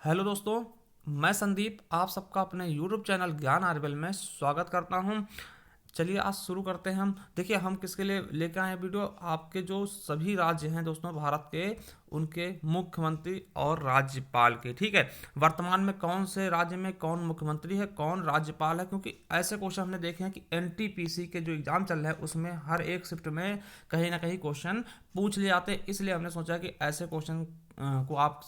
Hello दोस्तों, मैं संदीप आप सबका अपने यूट्यूब चैनल ज्ञान आर्यबल में स्वागत करता हूं। चलिए आज शुरू करते हैं। हम देखिए हम किसके लिए लेकर आए हैं वीडियो। आपके जो सभी राज्य हैं दोस्तों भारत के, उनके मुख्यमंत्री और राज्यपाल के। ठीक है, वर्तमान में कौन से राज्य में कौन मुख्यमंत्री है, कौन राज्यपाल है, क्योंकि ऐसे क्वेश्चन हमने देखे हैं कि एनटीपीसी के जो एग्जाम चल रहे हैं उसमें हर एक शिफ्ट में कहीं ना कहीं क्वेश्चन पूछ लिए जाते हैं। इसलिए हमने सोचा कि ऐसे क्वेश्चन को आप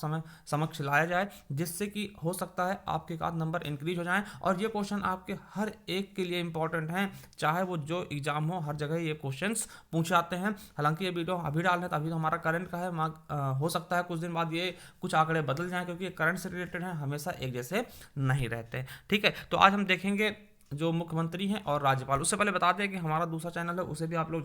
समक्ष लाया जाए, जिससे कि हो सकता है आपके एक आध नंबर इंक्रीज हो जाएं। और ये क्वेश्चन आपके हर एक के लिए इंपॉर्टेंट हैं, चाहे वो जो एग्जाम हो, हर जगह ये क्वेश्चंस पूछे जाते हैं। हालांकि ये वीडियो अभी डाल रहे हैं तो अभी तो हमारा करंट का है, हो सकता है कुछ दिन बाद ये कुछ आंकड़े बदल जाएं, क्योंकि ये करंट से रिलेटेड है, हमेशा एक जैसे नहीं रहते। ठीक है, तो आज हम देखेंगे जो मुख्यमंत्री हैं और राज्यपाल। उससे पहले बता दें कि हमारा दूसरा चैनल है, उसे भी आप लोग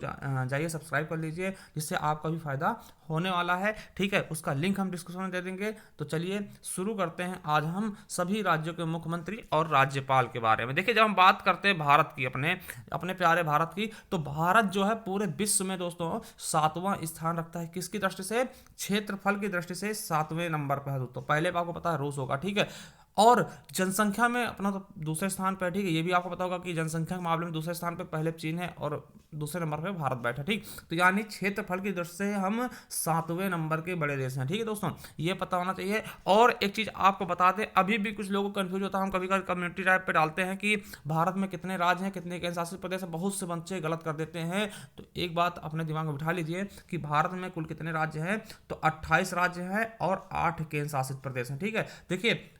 जाइए सब्सक्राइब कर लीजिए, जिससे आपका भी फायदा होने वाला है। ठीक है, उसका लिंक हम डिस्क्रिप्शन में दे देंगे। तो चलिए शुरू करते हैं आज हम सभी राज्यों के मुख्यमंत्री और राज्यपाल के बारे में। देखिए जब हम बात करते हैं भारत की, अपने अपने प्यारे भारत की, तो भारत जो है पूरे विश्व में दोस्तों 7वां स्थान रखता है। किसकी दृष्टि से? क्षेत्रफल की दृष्टि से 7वें नंबर पर है दोस्तों। पहले आपको पता है रूस होगा। ठीक है, और जनसंख्या में अपना तो दूसरे स्थान पर। ठीक है, ये भी आपको पता होगा कि जनसंख्या के मामले में दूसरे स्थान पर पहले चीन है और दूसरे नंबर पे भारत बैठा। ठीक, तो यानी क्षेत्रफल की दृष्टि से हम 7वें नंबर के बड़े देश हैं। ठीक है दोस्तों, ये पता होना चाहिए। और एक चीज आपको बता दें, अभी भी कुछ लोगों को कंफ्यूज होता है, हम कभी कभी कम्युनिटी टाइप पे डालते हैं कि भारत में कितने राज्य हैं, कितने केंद्र शासित प्रदेश हैं, बहुत से बच्चे गलत कर देते हैं। तो एक बात अपने दिमाग में बिठा लीजिए कि भारत में कुल कितने राज्य हैं, तो 28 राज्य हैं और 8 केंद्र शासित प्रदेश हैं। ठीक है, देखिए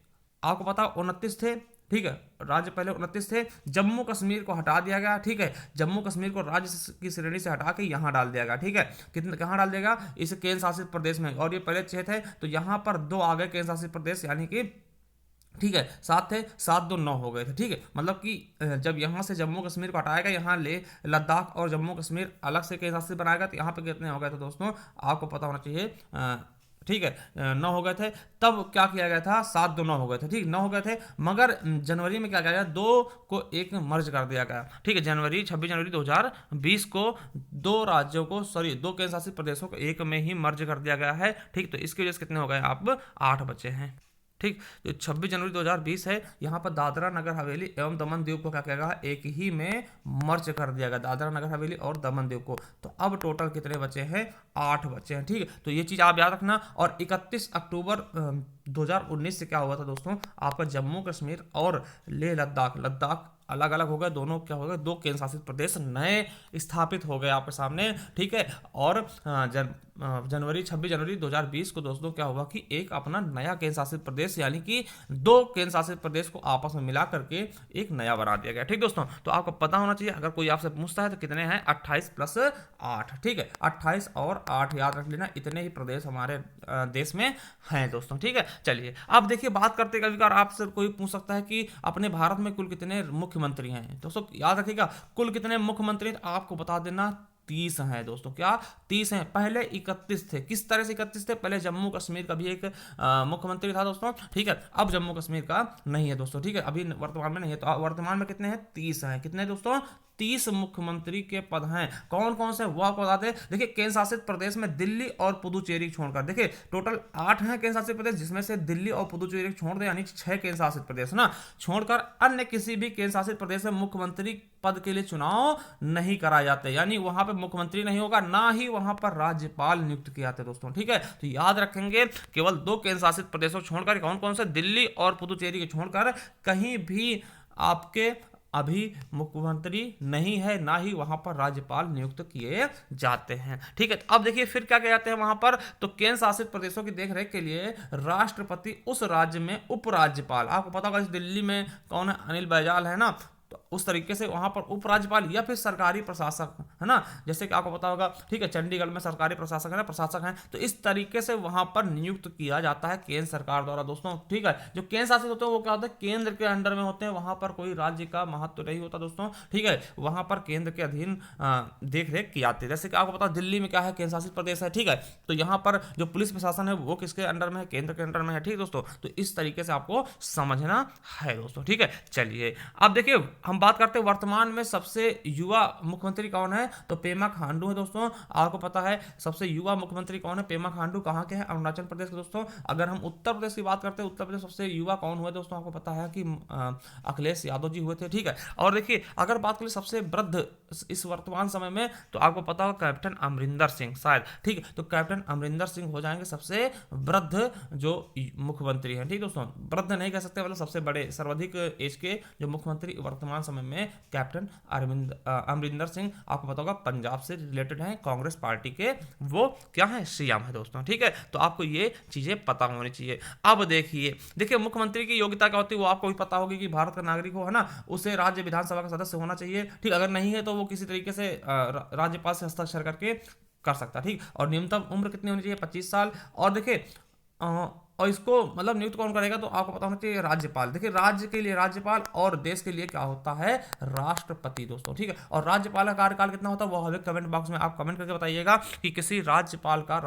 आपको पता 29 थे। ठीक है, राज्य पहले 29 थे, जम्मू कश्मीर को हटा दिया गया। ठीक है, जम्मू कश्मीर को राज्य की श्रेणी से हटा के यहाँ डाल दिया गया। ठीक है, कितने कहाँ डाल देगा? इस केंद्र शासित प्रदेश में। और ये पहले 6 थे, तो यहाँ पर 2 आ गए केंद्र शासित प्रदेश, यानी कि ठीक है 7 थे, 7 2 9 हो गए थे। ठीक है, मतलब कि जब यहाँ से जम्मू कश्मीर को हटाएगा, यहाँ ले लद्दाख और जम्मू कश्मीर अलग से केंद्र शासित बनाएगा, तो यहाँ पे कितने हो गए थे दोस्तों? आपको पता होना चाहिए। ठीक है, 9 हो गए थे। तब क्या किया गया था? 7 2 9 हो गए थे। ठीक, 9 हो गए थे, मगर जनवरी में क्या किया गया? 2 को एक में मर्ज कर दिया गया। ठीक है, 26 जनवरी 2020 को 2 राज्यों को, सॉरी 2 केंद्र शासित प्रदेशों को एक में ही मर्ज कर दिया गया है। ठीक, तो इसकी वजह से कितने हो गए? अब 8 बचे हैं। ठीक, जो 26 जनवरी 2020 है, यहाँ पर दादरा नगर हवेली एवं दमन दीव को क्या किया गया? एक ही में मर्ज कर दिया गया, दादरा नगर हवेली और दमन दीव को। तो अब टोटल कितने बचे हैं? 8 बचे हैं। ठीक है, तो ये चीज आप याद रखना। और 31 अक्टूबर 2019 से क्या हुआ था दोस्तों? आपका जम्मू कश्मीर और लेह लद्दाख लद्दाख अलग अलग हो गए, दोनों क्या हो गए? 2 केंद्र शासित प्रदेश नए स्थापित हो गए आपके सामने। ठीक है, और जनवरी 26 जनवरी 2020 को दोस्तों क्या हुआ कि एक अपना नया केंद्र शासित प्रदेश, यानी कि 2 केंद्र शासित प्रदेश को आपस में मिला करके एक नया बना दिया गया। ठीक दोस्तों, तो आपको पता होना चाहिए, अगर कोई आपसे पूछता है तो कितने हैं? 28 प्लस 8। ठीक है, 28 और 8 याद रख लेना, इतने ही प्रदेश हमारे देश में हैं दोस्तों। ठीक है, चलिए अब देखिए बात करते, कभी कभार आपसे कोई पूछ सकता है कि अपने भारत में कुल कितने मुख्यमंत्री हैं। दोस्तों याद रखिएगा, कुल कितने मुख्यमंत्री? आपको बता देना 30 हैं दोस्तों। क्या? 30 हैं। पहले 31 थे। किस तरह से 31 थे? पहले जम्मू कश्मीर का भी एक मुख्यमंत्री था दोस्तों। ठीक है, अब जम्मू कश्मीर का नहीं है दोस्तों। ठीक है, अभी वर्तमान में नहीं है। तो वर्तमान में कितने हैं? 30 हैं। कितने दोस्तों? 30 मुख्यमंत्री के पद हैं। कौन कौन से वो आपको बता दें। देखिए केंद्र शासित प्रदेश में दिल्ली और पुदुचेरी छोड़कर, देखिए टोटल 8 हैं केंद्र शासित प्रदेश, जिसमें से दिल्ली और पुदुचेरी छोड़ दे, यानी 6 केंद्र शासित प्रदेश ना, छोड़कर अन्य किसी भी केंद्र शासित प्रदेश में मुख्यमंत्री पद के लिए चुनाव नहीं कराए जाते, यानी वहां पर मुख्यमंत्री नहीं होगा, ना ही वहां पर राज्यपाल नियुक्त किए जाते दोस्तों। ठीक है, तो याद रखेंगे केवल 2 केंद्र शासित प्रदेशों को छोड़कर, कौन कौन से? दिल्ली और पुदुचेरी के छोड़कर कहीं भी आपके अभी मुख्यमंत्री नहीं है, ना ही वहां पर राज्यपाल नियुक्त किए जाते हैं। ठीक है, अब देखिए फिर क्या किया जाते हैं वहां पर? तो केंद्र शासित प्रदेशों की देखरेख के लिए राष्ट्रपति उस राज्य में उपराज्यपाल, आपको पता होगा दिल्ली में कौन है? अनिल बैजल है ना, तो उस तरीके से वहां पर उपराज्यपाल या फिर सरकारी प्रशासक है ना, जैसे कि आपको पता होगा। ठीक है, चंडीगढ़ में सरकारी प्रशासक है ना, प्रशासक हैं, तो इस तरीके से वहां पर नियुक्त किया जाता है केंद्र सरकार द्वारा दोस्तों। ठीक है, जो केंद्र शासित होते हैं वो क्या होता है? केंद्र के अंडर में होते हैं, वहां पर कोई राज्य का महत्व नहीं होता दोस्तों। ठीक है, वहां पर केंद्र के अधीन देख रेख की जाती है। जैसे कि आपको पता दिल्ली में क्या है? केंद्र शासित प्रदेश है। ठीक है, तो यहाँ पर जो पुलिस प्रशासन है वो किसके अंडर में है? केंद्र के अंडर में है। ठीक दोस्तों, तो इस तरीके से आपको समझना है दोस्तों। ठीक है, चलिए अब देखिए हम बात करते हैं वर्तमान में सबसे युवा मुख्यमंत्री कौन है, तो पेमा खांडू है दोस्तों। आपको पता है सबसे युवा मुख्यमंत्री कौन है, पेमा खांडू कहाँ के हैं, अरुणाचल प्रदेश के दोस्तों। अगर हम उत्तर प्रदेश की बात करते हैं, उत्तर प्रदेश सबसे युवा कौन हुए दोस्तों, आपको पता है कि अखिलेश यादव जी हुए थे, ठीक है। और देखिए अगर बात करें सबसे वृद्ध इस वर्तमान समय में, तो आपको पता होगा कैप्टन अमरिंदर सिंह शायद, ठीक है। तो कैप्टन अमरिंदर सिंह हो जाएंगे सबसे वृद्ध जो मुख्यमंत्री हैं, ठीक दोस्तों। वृद्ध नहीं कह सकते, मतलब सबसे बड़े सर्वाधिक एज के जो मुख्यमंत्री वर्तमान समय में कैप्टन अमरिंदर सिंह, आपको पता होगा पंजाब से रिलेटेड हैं, कांग्रेस पार्टी के वो क्या है, सीएम है दोस्तों, ठीक है। तो आपको ये चीजें पता होनी चाहिए। अब देखिए मुख्यमंत्री की योग्यता क्या होती है, वो आपको भी पता होगी कि भारत का नागरिक हो, है ना, उसे राज्य विधानसभा का सदस्य होना चाहिए, ठीक। अगर नहीं है तो वो किसी तरीके से राज्यपाल से हस्ताक्षर करके कर सकता है, ठीक। और न्यूनतम उम्र कितनी होनी चाहिए, 25 साल। और देखिए और इसको मतलब नियुक्त कौन करेगा, तो आपको पता होना चाहिए राज्यपाल। देखिए राज्य के लिए राज्यपाल और देश के लिए क्या होता है, राष्ट्रपति दोस्तों, ठीक है। और राज्यपाल का कार्यकाल कितना होता है, वो हमें कमेंट बॉक्स में आप कमेंट करके बताइएगा कि किसी राज्यपाल का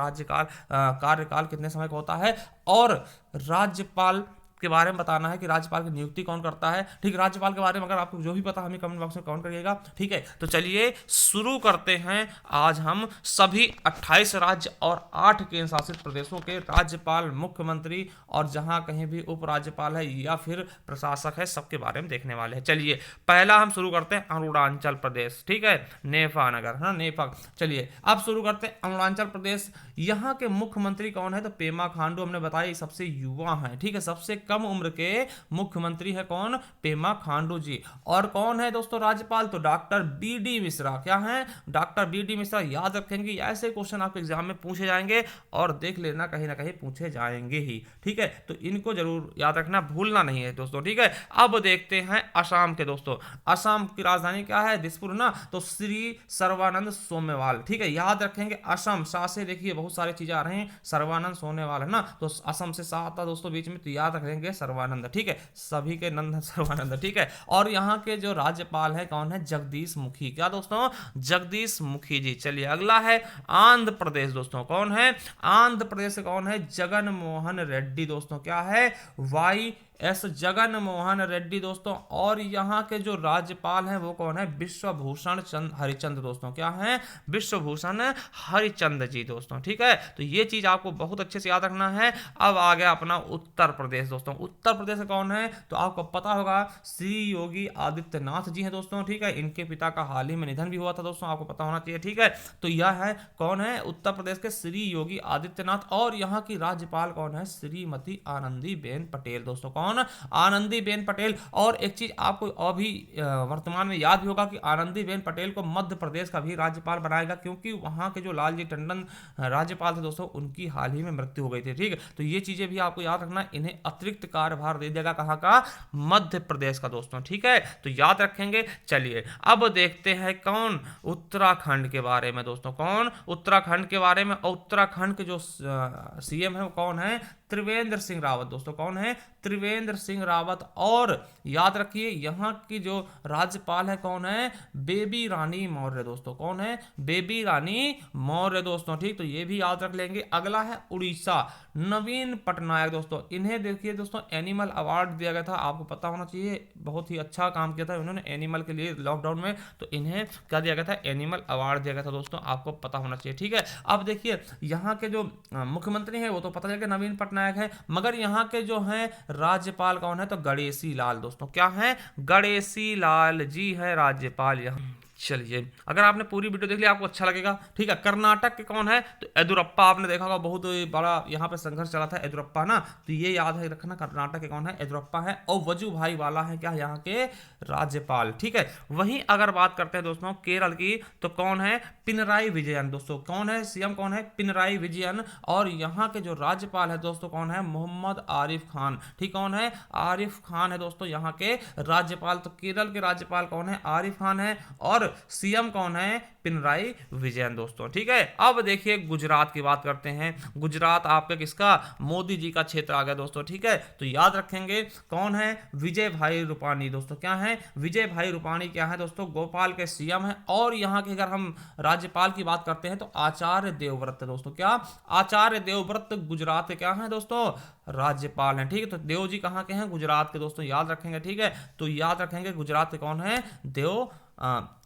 कार्यकाल कितने समय का होता है। और राज्यपाल के बारे में बताना है कि राज्यपाल की नियुक्ति कौन करता है, ठीक। राज्यपाल के बारे में अगर आपको जो भी पता हमें कमेंट बॉक्स में कमेंट करिएगा, ठीक है। तो चलिए शुरू करते हैं। आज हम सभी 28 राज्य और 8 केंद्र शासित प्रदेशों के राज्यपाल, मुख्यमंत्री और जहां कहीं भी उपराज्यपाल है या फिर प्रशासक है, सबके बारे में देखने वाले हैं। चलिए पहला हम शुरू करते हैं अरुणाचल प्रदेश, ठीक है, नेफा नगर, है ना, नेफा। चलिए अब शुरू करते हैं अरुणाचल प्रदेश। यहाँ के मुख्यमंत्री कौन है, तो पेमा खांडू, हमने बताया सबसे युवा है, ठीक है। सबसे कम उम्र के मुख्यमंत्री है कौन, पेमा खांडू जी। और कौन है दोस्तों राज्यपाल, तो डॉक्टर बी डी मिश्रा। क्या है, डॉक्टर बी डी मिश्रा। याद रखेंगे ऐसे क्वेश्चन आपके एग्जाम में पूछे जाएंगे और देख लेना कहीं ना कहीं पूछे जाएंगे ही, ठीक है। तो इनको जरूर याद रखना, भूलना नहीं है दोस्तों, ठीक है। अब देखते हैं असम के दोस्तों। असम की राजधानी क्या है, दिसपुर ना, तो श्री सर्बानंद सोनोवाल, ठीक है। याद रखेंगे असम सा से, देखिए बहुत सारी चीजें आ रही हैं, सर्बानंद सोनोवाल है ना, तो असम से सा आता दोस्तों बीच में, तो याद रखेंगे सर्वानंद, ठीक है। सभी के नंद सर्वानंद, ठीक है। और यहाँ के जो राज्यपाल है कौन है, जगदीश मुखी। क्या दोस्तों, जगदीश मुखी जी। चलिए अगला है आंध्र प्रदेश दोस्तों। कौन है, आंध्र प्रदेश से कौन है, जगन मोहन रेड्डी दोस्तों। क्या है, वाई एस जगन मोहन रेड्डी दोस्तों। और यहाँ के जो राज्यपाल हैं वो कौन है, विश्वभूषण हरिचंद्र दोस्तों। क्या है, विश्वभूषण हरिचंद्र जी दोस्तों, ठीक है। तो ये चीज आपको बहुत अच्छे से याद रखना है। अब आ गया अपना उत्तर प्रदेश दोस्तों। उत्तर प्रदेश कौन है, तो आपको पता होगा श्री योगी आदित्यनाथ जी हैं दोस्तों, ठीक है। इनके पिता का हाल ही में निधन भी हुआ था दोस्तों, आपको पता होना चाहिए, ठीक है। तो यह है कौन है, उत्तर प्रदेश के श्री योगी आदित्यनाथ। और यहाँ की राज्यपाल कौन है, श्रीमती आनंदीबेन पटेल दोस्तों। कौन, आनंदीबेन पटेल। और एक चीज आपको अभी वर्तमान में याद भी होगा कि आनंदीबेन पटेल को मध्य प्रदेश का भी राज्यपाल बनाएगा, क्योंकि वहां के जो लालजी टंडन राज्यपाल थे दोस्तों, उनकी हाल ही में मृत्यु हो गई थी, ठीक है। तो ये चीजें भी आपको याद रखना, इन्हें अतिरिक्त कार्यभार दे देगा कहां का, मध्य प्रदेश का दोस्तों, ठीक है। तो याद रखेंगे। चलिए अब देखते हैं कौन, उत्तराखंड के बारे में दोस्तों। कौन, उत्तराखंड के बारे में। उत्तराखंड के जो सीएम है वो कौन है, त्रिवेंद्र सिंह रावत दोस्तों। कौन है, त्रिवेंद्र सिंह रावत। और याद रखिए यहाँ की जो राज्यपाल है कौन है, बेबी रानी मौर्य दोस्तों। कौन है, बेबी रानी मौर्य दोस्तों, ठीक। तो ये भी याद रख लेंगे। अगला है उड़ीसा, नवीन पटनायक दोस्तों। इन्हें देखिए दोस्तों एनिमल अवार्ड दिया गया था, आपको पता होना चाहिए, बहुत ही अच्छा काम किया था उन्होंने एनिमल के लिए लॉकडाउन में, तो इन्हें क्या दिया गया था, एनिमल अवार्ड दिया गया था दोस्तों, आपको पता होना चाहिए, ठीक है। अब देखिए यहाँ के जो मुख्यमंत्री हैं वो तो पता चल गया नवीन पटनायक है, मगर यहाँ के जो हैं राज्यपाल कौन है, तो गणेशी लाल दोस्तों। क्या है, गणेशी लाल जी है राज्यपाल यहाँ। चलिए अगर आपने पूरी वीडियो देख ली आपको अच्छा लगेगा, ठीक है। कर्नाटक के कौन है, तो येदुरप्पा। आपने देखा होगा बहुत बड़ा यहाँ पे संघर्ष चला था येदुरप्पा ना, तो ये याद है रखना, कर्नाटक के कौन है, येदुरप्पा है। और वजुभाई वाला है क्या, यहाँ के राज्यपाल, ठीक है। वहीं अगर बात करते हैं दोस्तों केरल की, तो कौन है, पिनराई विजयन दोस्तों। कौन है, सीएम कौन है, पिनराई विजयन। और यहाँ के जो राज्यपाल है दोस्तों कौन है, मोहम्मद आरिफ खान, ठीक। कौन है, आरिफ खान है दोस्तों यहाँ के राज्यपाल। तो केरल के राज्यपाल कौन है, आरिफ खान है। और और सीएम कौन है, पिनराई विजयन दोस्तों। ठीक है, अब देखिए गुजरात की बात करते हैं। गुजरात आपका किसका, मोदी जी का क्षेत्र आ गया दोस्तों। ठीक है, तो याद रखेंगे कौन है, विजय भाई रूपाणी दोस्तों। क्या है, विजय भाई रूपाणी क्या है दोस्तों, भोपाल के सीएम है। और यहाँ की अगर हम राज्यपाल की बात करते हैं तो आचार्य देवव्रत दोस्तों। क्या, आचार्य देवव्रत गुजरात के क्या है दोस्तों, राज्यपाल हैं। ठीक है, तो देव जी कहाँ के हैं, गुजरात के दोस्तों, याद रखेंगे। ठीक है, तो याद रखेंगे गुजरात के कौन है, देव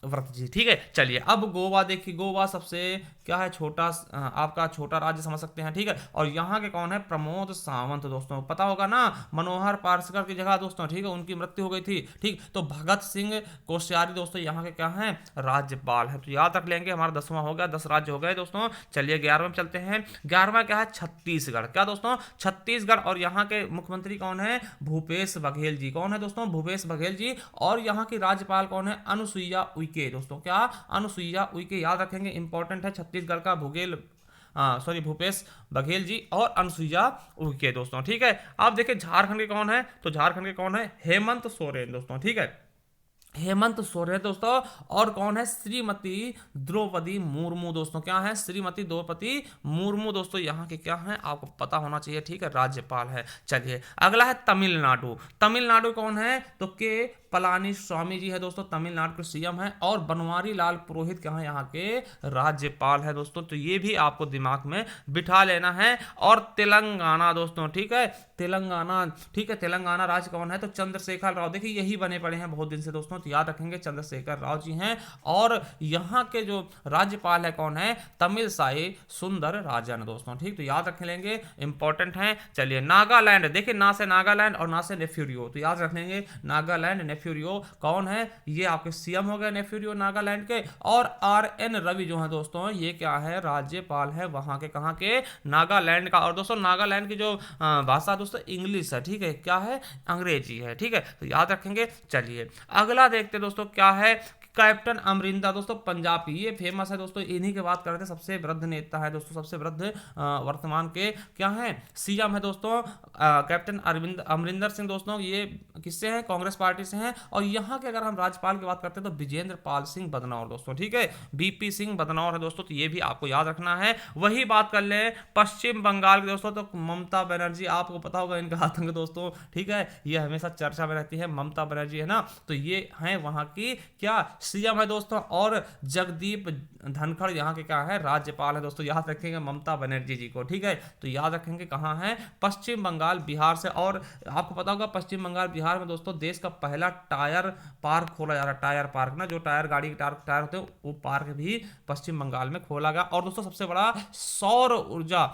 व्रत जी। ठीक है, चलिए अब गोवा देखिए। गोवा सबसे क्या है, छोटा आपका छोटा राज्य समझ सकते हैं। ठीक है, और यहाँ के कौन है, प्रमोद सावंत दोस्तों। पता होगा ना, मनोहर पार्सकर की जगह दोस्तों। ठीक है, उनकी मृत्यु हो गई थी। ठीक, तो भगत सिंह कोश्यारी दोस्तों यहाँ के क्या है, राज्यपाल है। तो याद रख लेंगे, हमारा 10वां हो गया, 10 राज्य हो गए दोस्तों। चलिए 11वें में चलते हैं। 11वां क्या है, छत्तीसगढ़। क्या दोस्तों, छत्तीसगढ़। और यहाँ के मुख्यमंत्री कौन है, भूपेश बघेल जी। कौन है दोस्तों, भूपेश बघेल जी। और यहाँ की राज्यपाल कौन है, अनुसुईया उइके दोस्तों। क्या, अनुसुईया उइके, याद रखेंगे, इंपॉर्टेंट है। छत्तीसगढ़ का भूपेश बघेल जी और अनुसुईया उइके दोस्तों। ठीक है, आप देखिए झारखंड के कौन है, तो झारखंड के कौन है, हेमंत सोरेन दोस्तों। ठीक है, हेमंत सोरेन दोस्तों। और कौन है, श्रीमती द्रौपदी मुर्मू दोस्तों। क्या है, श्रीमती द्रौपदी मुर्मू दोस्तों, यहाँ के क्या है, आपको पता होना चाहिए। ठीक है, राज्यपाल है। चलिए अगला है तमिलनाडु। तमिलनाडु कौन है, तो के पलानी स्वामी जी है दोस्तों, तमिलनाडु के सीएम है। और बनवारी लाल पुरोहित क्या है, यहाँ के राज्यपाल है दोस्तों। तो ये भी आपको दिमाग में बिठा लेना है। और तेलंगाना दोस्तों। ठीक है, तेलंगाना। ठीक है, तेलंगाना राज्य कौन है, तो चंद्रशेखर राव। देखिए यही बने पड़े हैं बहुत दिन से दोस्तों, तो याद रखेंगे चंद्रशेखर राव जी हैं। और यहाँ के जो राज्यपाल है कौन है, तमिलसाई सुंदर राजन दोस्तों। ठीक, तो याद रख लेंगे, इंपॉर्टेंट है। चलिए नागालैंड देखिए, ना से नागालैंड और ना से नेफ्यूरियो, तो याद रख लेंगे नागालैंड नेफ्यूरियो कौन है, ये आपके सीएम हो गए नेफ्यूरियो नागालैंड के। और RN रवि जो है दोस्तों, ये क्या है, राज्यपाल है वहां के, कहां के, नागालैंड का। और दोस्तों नागालैंड की जो भाषा दोस्तों इंग्लिश है। ठीक है, क्या है, अंग्रेजी है। ठीक है, तो याद रखेंगे। चलिए अगला देखते दोस्तों, क्या है, कैप्टन अमरिंदर दोस्तों, पंजाब की, ये फेमस है दोस्तों। इन्हीं की बात करते हैं, सबसे वृद्ध नेता है दोस्तों, सबसे वृद्ध वर्तमान के क्या है, सीएम है दोस्तों, कैप्टन अमरिंदर सिंह दोस्तों। ये किससे हैं, कांग्रेस पार्टी से हैं। और यहाँ के अगर हम राज्यपाल की बात करते हैं तो विजेंद्र पाल सिंह बदनौर दोस्तों। ठीक है, BP सिंह बदनौर है दोस्तों, तो ये भी आपको याद रखना है। वही बात कर ले पश्चिम बंगाल के दोस्तों, तो ममता बनर्जी, आपको पता होगा इनका आतंक दोस्तों। ठीक है, ये हमेशा चर्चा में रहती है, ममता बनर्जी है ना, तो ये हैं वहां की क्या, सीएम है दोस्तों। और जगदीप धनखड़ यहाँ के क्या है, राज्यपाल है दोस्तों। याद रखेंगे ममता बनर्जी जी को। ठीक है, तो याद रखेंगे कहाँ है, पश्चिम बंगाल बिहार से। और आपको पता होगा पश्चिम बंगाल बिहार में दोस्तों देश का पहला टायर पार्क खोला जा रहा है। टायर पार्क ना, जो टायर गाड़ी के टायर होते हैं, वो पार्क भी पश्चिम बंगाल में खोला गया। और दोस्तों सबसे बड़ा सौर ऊर्जा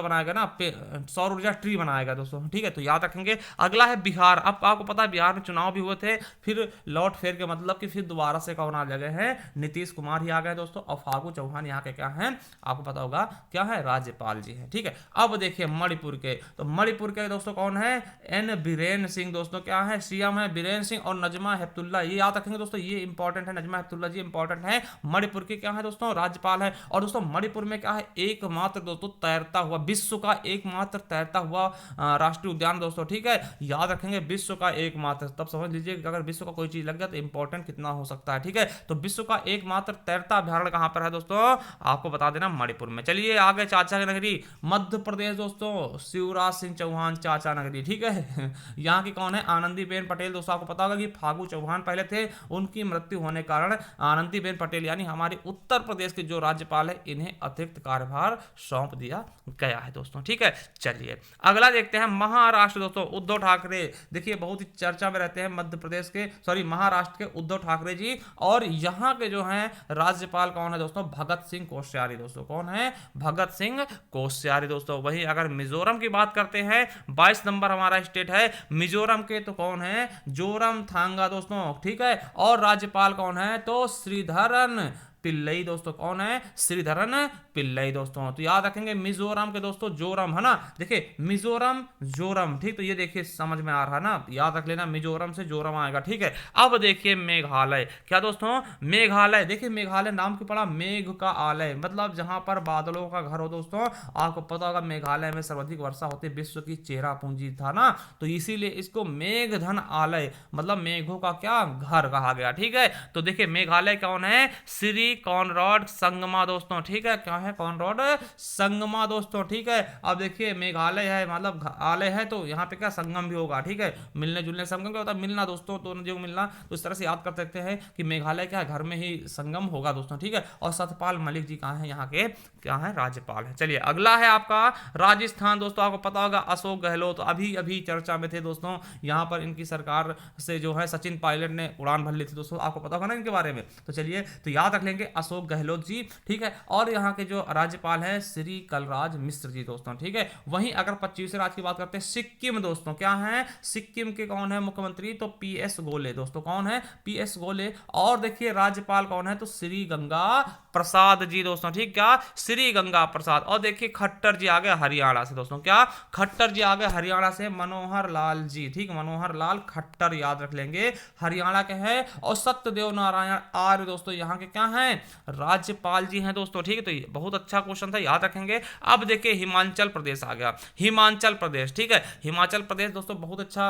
बनाया गया ना, सौर ऊर्जा ट्री बनाया गया दोस्तों। ठीक है, तो याद रखेंगे। अगला है बिहार। अब आपको पता है बिहार में चुनाव भी हुए थे, फिर लौट फेर के मतलब कि फिर दोबारा से कौन आ गए हैं, नीतीश कुमार ही आ गए दोस्तों। और फागू चौहान यहाँ के क्या हैं, आपको पता होगा क्या है, राज्यपाल जी हैं। ठीक है, अब देखिए मणिपुर के, तो मणिपुर के दोस्तों कौन है, N बीरेन सिंह दोस्तों। क्या है, सीएम है बीरेन सिंह। और नजमा हेपतुल्ला, ये याद रखेंगे दोस्तों, ये इंपॉर्टेंट है, नजमा हेपतुल्ला जी इंपॉर्टेंट है। मणिपुर के क्या है दोस्तों, राज्यपाल है। और दोस्तों मणिपुर में क्या है, एकमात्र दोस्तों तैरता हुआ, विश्व का एकमात्र तैरता हुआ राष्ट्रीय उद्यान दोस्तों। ठीक है, याद रखेंगे विश्व का एकमात्र, तब समझ लीजिए अगर विश्व का कोई चीज लग गया तो इंपॉर्टेंट कितना हो सकता है। ठीक है, तो विश्व का एकमात्र तैरता अभ्यारण्य कहां पर है दोस्तों, आपको बता देना मणिपुर में। चलिए आगे, चाचा की नगरी मध्य प्रदेश दोस्तों, शिवराज सिंह चौहान चाचा नगरी। ठीक है, यहाँ की कौन है, आनंदीबेन पटेल दोस्तों। आपको पता होगा कि फागू चौहान पहले थे, उनकी मृत्यु होने के कारण आनंदीबेन पटेल यानी हमारी उत्तर प्रदेश के जो राज्यपाल है, इन्हें अतिरिक्त कार्यभार सौंप दिया गया है दोस्तों। ठीक है, चलिए अगला देखते हैं महाराष्ट्र दोस्तों, उद्धव ठाकरे। देखिए बहुत ही चर्चा में रहते हैं मध्य प्रदेश के, महाराष्ट्र के उद्धव ठाकरे जी। और यहाँ के जो हैं राज्यपाल कौन है दोस्तों, भगत सिंह कोश्यारी दोस्तों। कौन है, भगत सिंह कोश्यारी दोस्तों। वही अगर मिजोरम की बात करते हैं, 22 नंबर हमारा स्टेट है मिजोरम के, तो कौन है, जोरम थांगा दोस्तों। ठीक है, और राज्यपाल कौन है, तो श्रीधरन पिल्लई दोस्तों, कौन है? श्रीधरन पिल्लई दोस्तों। तो याद रखेंगे मिजोरम के दोस्तों जोरम, है ना, देखिए मिजोरम जोरम, ठीक। तो ये देखिए समझ में आ रहा है ना, याद रख लेना मिजोरम से जोरम आएगा, ठीक है। अब देखिए मेघालय, क्या दोस्तों? मेघालय। देखिए मेघालय नाम क्यों पड़ा? मेघ का आलय, मतलब जहां पर बादलों का घर हो दोस्तों। आपको पता होगा मेघालय में सर्वाधिक वर्षा होती है, विश्व की चेहरा पूंजी था ना, तो इसीलिए इसको मेघधन आलय, मतलब मेघों का क्या घर कहा गया, ठीक है। तो देखिए मेघालय कौन है? श्री कॉनराड संगमा दोस्तों, ठीक है। क्या है? कॉनराड संगमा दोस्तों, ठीक है। अब देखिए मेघालय है मतलब आलय है, तो यहाँ पे क्या संगम भी होगा, ठीक है। मिलने जुलने, संगम क्या होता है? मिलना दोस्तों, तो जो मिलना, तो इस तरह से याद कर सकते हैं कि मेघालय क्या घर में ही संगम होगा दोस्तों, ठीक है। और सतपाल मलिक जी कहाँ है? यहाँ के क्या है? राज्यपाल है। चलिए अगला है आपका राजस्थान दोस्तों। आपको पता होगा अशोक गहलोत अभी अभी चर्चा में थे दोस्तों। यहाँ पर इनकी सरकार से जो है सचिन पायलट ने उड़ान भर ली थी दोस्तों, आपको पता होगा ना इनके बारे में। तो चलिए, तो याद रख लेंगे अशोक गहलोत जी, ठीक है। और यहाँ के जो राज्यपाल हैं श्री कलराज मिश्र जी दोस्तों, ठीक है। वहीं अगर 25वें राज्य की बात करते हैं सिक्किम दोस्तों, क्या है? सिक्किम के कौन है मुख्यमंत्री? तो पीएस गोले दोस्तों, कौन है? पीएस गोले। और देखिए राज्यपाल कौन है? तो श्री गंगा प्रसाद जी दोस्तों, ठीक। क्या? श्री गंगा प्रसाद। और देखिए खट्टर जी आ गए हरियाणा से दोस्तों, क्या? खट्टर जी आ गए हरियाणा से, मनोहर लाल जी, ठीक। मनोहर लाल खट्टर याद रख लेंगे, हरियाणा के हैं। और सत्यदेव नारायण आर्य दोस्तों यहाँ के क्या हैं? राज्यपाल जी हैं दोस्तों, ठीक है। तो ये बहुत अच्छा क्वेश्चन था, याद रखेंगे। अब देखिए हिमाचल प्रदेश आ गया, हिमाचल प्रदेश, ठीक है। हिमाचल प्रदेश दोस्तों बहुत अच्छा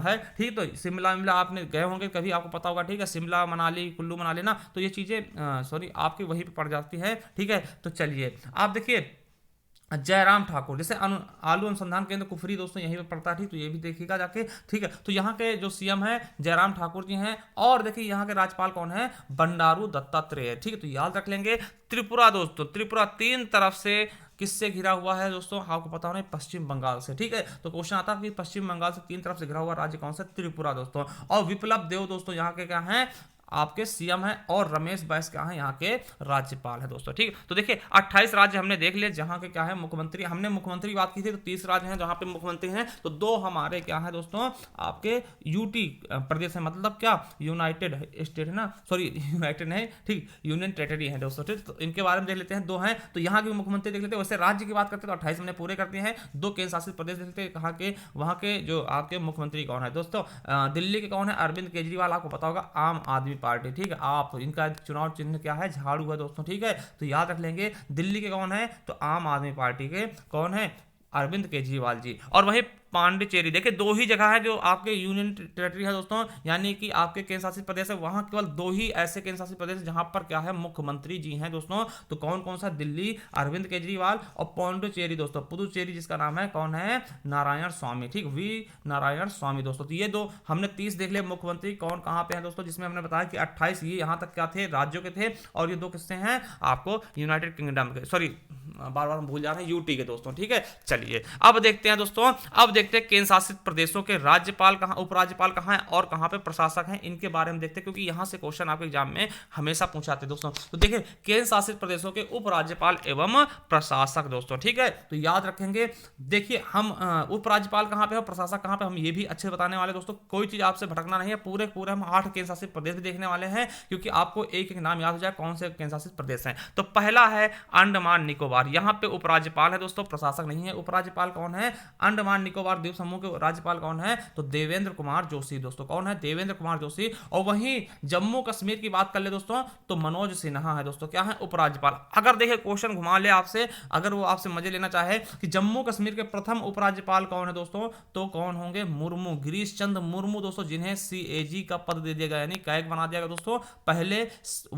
है, ठीक। तो शिमला विमला आपने गए होंगे कभी, आपको पता होगा, ठीक है। शिमला मनाली कुल्लू मनाली ना, तो ये चीजें सॉरी आपकी वहीं पे पड़ जाती है, ठीक है। तो चलिए आप देखिए जयराम ठाकुर, जैसे आलू अनुसंधान केंद्र कुफरी दोस्तों यहीं पे पड़ता है, ठीक। तो ये भी देखिएगा जाके, ठीक है। तो यहाँ के जो सीएम है जयराम ठाकुर जी हैं। और देखिए यहाँ के राज्यपाल कौन है? बंडारू दत्तात्रेय, ठीक है। तो याद रख लेंगे। त्रिपुरा दोस्तों, त्रिपुरा तीन तरफ से किससे घिरा हुआ है दोस्तों? आपको पता होना पश्चिम बंगाल से, ठीक है। तो क्वेश्चन आता है कि पश्चिम बंगाल से तीन तरफ से घिरा हुआ राज्य कौन सा? त्रिपुरा दोस्तों। और विप्लव देव दोस्तों यहाँ के क्या हैं? आपके सीएम है। और रमेश बैस क्या है? यहाँ के राज्यपाल है दोस्तों, ठीक। तो देखिए 28 राज्य हमने देख लिए जहां के क्या है मुख्यमंत्री। हमने मुख्यमंत्री की बात की थी, तो 30 राज्य हैं जहां पे मुख्यमंत्री हैं। तो दो हमारे क्या है दोस्तों? आपके यूटी प्रदेश है, मतलब क्या यूनाइटेड स्टेट है ना, सॉरी यूनाइटेड नहीं, ठीक, यूनियन टेरिटरी है दोस्तों, ठीक। तो इनके बारे में देख लेते हैं, दो हैं। तो यहाँ के मुख्यमंत्री देख लेते हैं। वैसे राज्य की बात करते हैं तो 28 हमने पूरे करते हैं। दो केंद्र शासित प्रदेश देख लेते हैं, कहाँ के, वहाँ के जो आपके मुख्यमंत्री कौन है दोस्तों? दिल्ली के कौन है? अरविंद केजरीवाल, आपको पता होगा आम आदमी पार्टी, ठीक है। आप इनका चुनाव चिन्ह क्या है? झाड़ू है दोस्तों, ठीक है। तो याद रख लेंगे दिल्ली के कौन है? तो आम आदमी पार्टी के कौन है? अरविंद केजरीवाल जी। और वही पांडिचेरी, देखिए दो ही जगह है जो आपके यूनियन टेरिटरी है दोस्तों, यानी कि आपके केंद्र शासित प्रदेश है, वहां केवल दो ही ऐसे केंद्र शासित प्रदेश जहां पर क्या है मुख्यमंत्री जी हैं दोस्तों। तो कौन कौन सा? दिल्ली अरविंद केजरीवाल, और पांडिचेरी दोस्तों पुदुचेरी जिसका नाम है कौन है? नारायण स्वामी, ठीक, वी नारायण स्वामी दोस्तों। तो ये दो हमने 30 देख लिया मुख्यमंत्री कौन कहां पे है दोस्तों, जिसमें हमने बताया कि 28 ये यहां तक क्या थे? राज्यों के थे। और ये दो किससे हैं? आपको यूनाइटेड किंगडम के, सॉरी बार बार हम भूल जा रहे हैं, यूटी के दोस्तों, ठीक है। चलिए अब देखते हैं दोस्तों, अब देखते हैं केंद्र शासित प्रदेशों के राज्यपाल कहां, उपराज्यपाल कहां है और कहां पे प्रशासक हैं, इनके बारे में देखते हैं, क्योंकि यहां से क्वेश्चन आपके एग्जाम में हमेशा पूछाते हैं दोस्तों। तो देखिए केंद्र शासित प्रदेशों के उपराज्यपाल एवं प्रशासक दोस्तों, ठीक है। तो याद रखेंगे, देखिए हम उपराज्यपाल कहां पे है, प्रशासक कहां पे, हम ये भी अच्छे से बताने वाले दोस्तों। कोई चीज आपसे भटकना नहीं है, पूरे पूरे हम 8 केंद्र शासित प्रदेश भी देखने वाले हैं, क्योंकि आपको एक एक नाम याद हो जाए कौन से केंद्र शासित प्रदेश हैं। तो पहला है अंडमान निकोबार, यहां पे उपराज्यपाल है दोस्तों, प्रशासक नहीं है। उपराज्यपाल कौन है? अंडमान निकोबार द्वीप समूह के राज्यपाल कौन है? तो देवेंद्र कुमार जोशी दोस्तों, कौन है? देवेंद्र कुमार जोशी। और वहीं जम्मू कश्मीर की बात कर ले दोस्तों, तो मनोज सिन्हा है दोस्तों, क्या है? उपराज्यपाल। अगर देखिए क्वेश्चन घुमा ले आपसे, अगर वो आपसे मजे लेना चाहे कि जम्मू कश्मीर के प्रथम उपराज्यपाल कौन है दोस्तों, तो कौन होंगे? मुर्मू, गिरीश चंद्र मुर्मू दोस्तों, जिन्हें CAG का पद दे दिया गया, यानी कैग बना दिया गया दोस्तों। पहले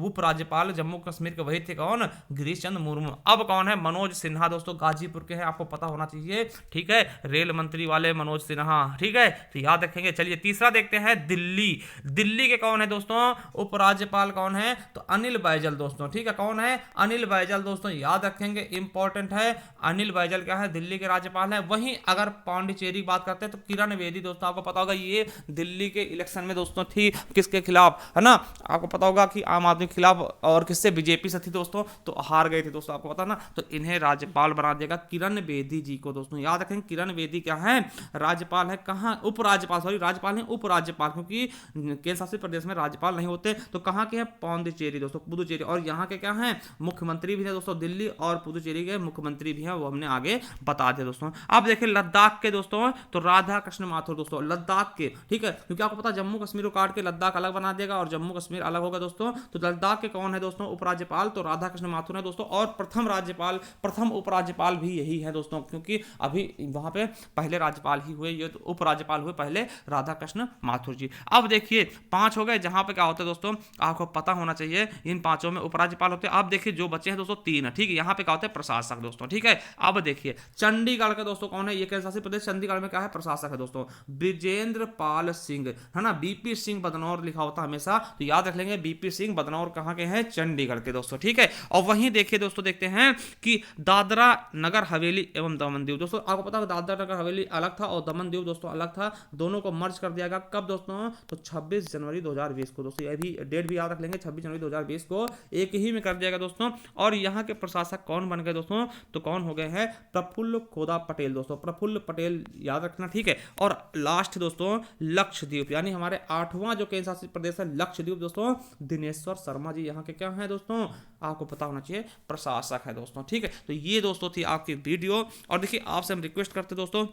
उपराज्यपाल जम्मू कश्मीर के वही थे, कौन? गिरीश चंद्र मुर्मू। अब कौन है? मनोज सिन्हा दोस्तों, गाजीपुर के हैं, आपको पता होना चाहिए, ठीक है। रेल मंत्री वाले मनोज सिन्हा, ठीक है। तो याद रखेंगे। चलिए तीसरा देखते हैं, दिल्ली। दिल्ली के कौन है दोस्तों? उपराज्यपाल कौन है? तो अनिल बैजल दोस्तों, ठीक है। कौन है? अनिल बैजल दोस्तों, याद रखेंगे, इंपॉर्टेंट है। अनिल बैजल क्या है? दिल्ली के राज्यपाल है। वहीं अगर पांडिचेरी की बात करते हैं तो किरण बेदी दोस्तों, आपको पता होगा ये दिल्ली के इलेक्शन में दोस्तों थी, किसके खिलाफ, है ना? आपको पता होगा कि आम आदमी के खिलाफ, और किससे? बीजेपी से थी दोस्तों, तो हार गए थे दोस्तों, आपको पता ना। तो तो इन्हें राज्यपाल बना देगा किरण बेदी जी को। दोस्तों याद रखें, किरण बेदी क्या है, राज्यपाल है। कहाँ, उपराज्यपाल, सॉरी राज्यपाल नहीं उपराज्यपाल, क्योंकि केंद्र शासित प्रदेश में राज्यपाल नहीं होते। तो कहाँ के हैं, पौंडीचेरी दोस्तों, पुदुचेरी। और यहाँ के क्या हैं, मुख्यमंत्री भी है दोस्तों, दिल्ली और पुदुचेरी के मुख्यमंत्री भी हैं, वो हमने आगे बता दिया दोस्तों। अब देखिए लद्दाख के दोस्तों, तो राधा कृष्ण माथुर दोस्तों, लद्दाख के, ठीक है, क्योंकि आपको पता जम्मू कश्मीर को काट के लद्दाख अलग बना देगा और जम्मू कश्मीर अलग होगा दोस्तों। तो लद्दाख के कौन है दोस्तों, उपराज्यपाल, तो राधा कृष्ण माथुर है दोस्तों। और प्रथम राज्यपाल, प्रथम उपराज्यपाल भी यही है दोस्तों, क्योंकि अभी वहां पे पहले राज्यपाल ही हुए, ये तो उपराज्यपाल हुए पहले राधा कृष्ण माथुर जी। अब देखिए 5 हो गए, जहां पे क्या होता है दोस्तों, आपको पता होना चाहिए इन 5 में उपराज्यपाल होते हैं। अब देखिए जो बचे हैं दोस्तों 3 है, ठीक है, यहाँ पे क्या होता है, प्रशासक दोस्तों, ठीक है। अब देखिए चंडीगढ़ का दोस्तों कौन है, ये केंद्र शासित प्रदेश चंडीगढ़ में क्या है, प्रशासक है दोस्तों, ब्रिजेंद्र पाल सिंह, है ना, बीपी सिंह बदनौर लिखा होता है हमेशा, तो याद रख लेंगे बीपी सिंह बदनौर कहां के हैं, चंडीगढ़ के दोस्तों, ठीक है। और वहीं देखिए दोस्तों, देखते हैं कि दादरा नगर हवेली एवं दमन दीव दोस्तों, आपको पता है दादरा नगर हवेली अलग था और दमन दीव दोस्तों अलग था, दोनों को मर्ज कर दिया गया। कब दोस्तों, तो 26 जनवरी 2020 को दोस्तों, ये भी डेट भी याद रख लेंगे, 26 जनवरी 2020 को एक ही में कर दिया गया दोस्तों। और यहाँ के प्रशासक कौन बन गए दोस्तों, तो कौन हो गए हैं, प्रफुल्ल खोदा पटेल दोस्तों, प्रफुल्ल पटेल याद रखना, ठीक है। और लास्ट दोस्तों लक्षद्वीप, यानी हमारे 8वां जो केंद्र शासित प्रदेश है लक्षद्वीप दोस्तों, दिनेश्वर शर्मा जी यहाँ के क्या है दोस्तों, आपको पता होना चाहिए, प्रशासक है दोस्तों, ठीक है। तो ये दोस्तों थी आपकी वीडियो। और देखिए आपसे हम रिक्वेस्ट करते दोस्तों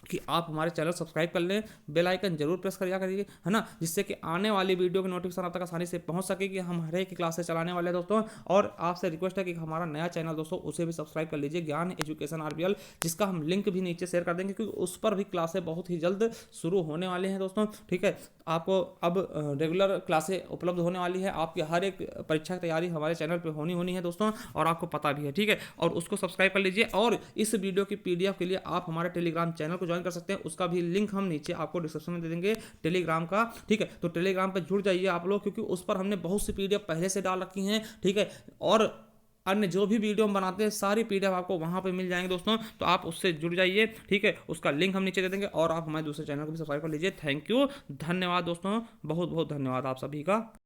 कि आप हमारे चैनल सब्सक्राइब कर लें, बेल आइकन जरूर प्रेस करिए करिए, है ना, जिससे कि आने वाली वीडियो की नोटिफिकेशन आप तक आसानी से पहुंच सके कि हम हर एक क्लासेस चलाने वाले हैं दोस्तों। और आपसे रिक्वेस्ट है कि हमारा नया चैनल दोस्तों उसे भी सब्सक्राइब कर लीजिए, ज्ञान एजुकेशन आरबीएल, जिसका हम लिंक भी नीचे शेयर कर देंगे, क्योंकि उस पर भी क्लासें बहुत ही जल्द शुरू होने वाले हैं दोस्तों, ठीक है। आपको अब रेगुलर क्लासें उपलब्ध होने वाली है, आपकी हर एक परीक्षा की तैयारी हमारे चैनल पर होनी है दोस्तों, और आपको पता भी है, ठीक है। और उसको सब्सक्राइब कर लीजिए। और इस वीडियो की PDF के लिए आप हमारे टेलीग्राम चैनल को ज्वाइन कर सकते हैं, उसका भी लिंक हम नीचे आपको डिस्क्रिप्शन में दे देंगे टेलीग्राम का, ठीक है। तो टेलीग्राम पे जुड़ जाइए आप लोग, क्योंकि उस पर हमने बहुत सी PDF पहले से डाल रखी हैं, ठीक है। और अन्य जो भी वीडियो हम बनाते हैं सारी PDF आपको वहां पे मिल जाएंगे दोस्तों, तो आप उससे जुड़ जाइए, ठीक है। उसका लिंक हम नीचे दे देंगे। और आप हमारे दूसरे चैनल को भी सब्सक्राइब कर लीजिए। थैंक यू, धन्यवाद दोस्तों, बहुत बहुत धन्यवाद आप सभी का।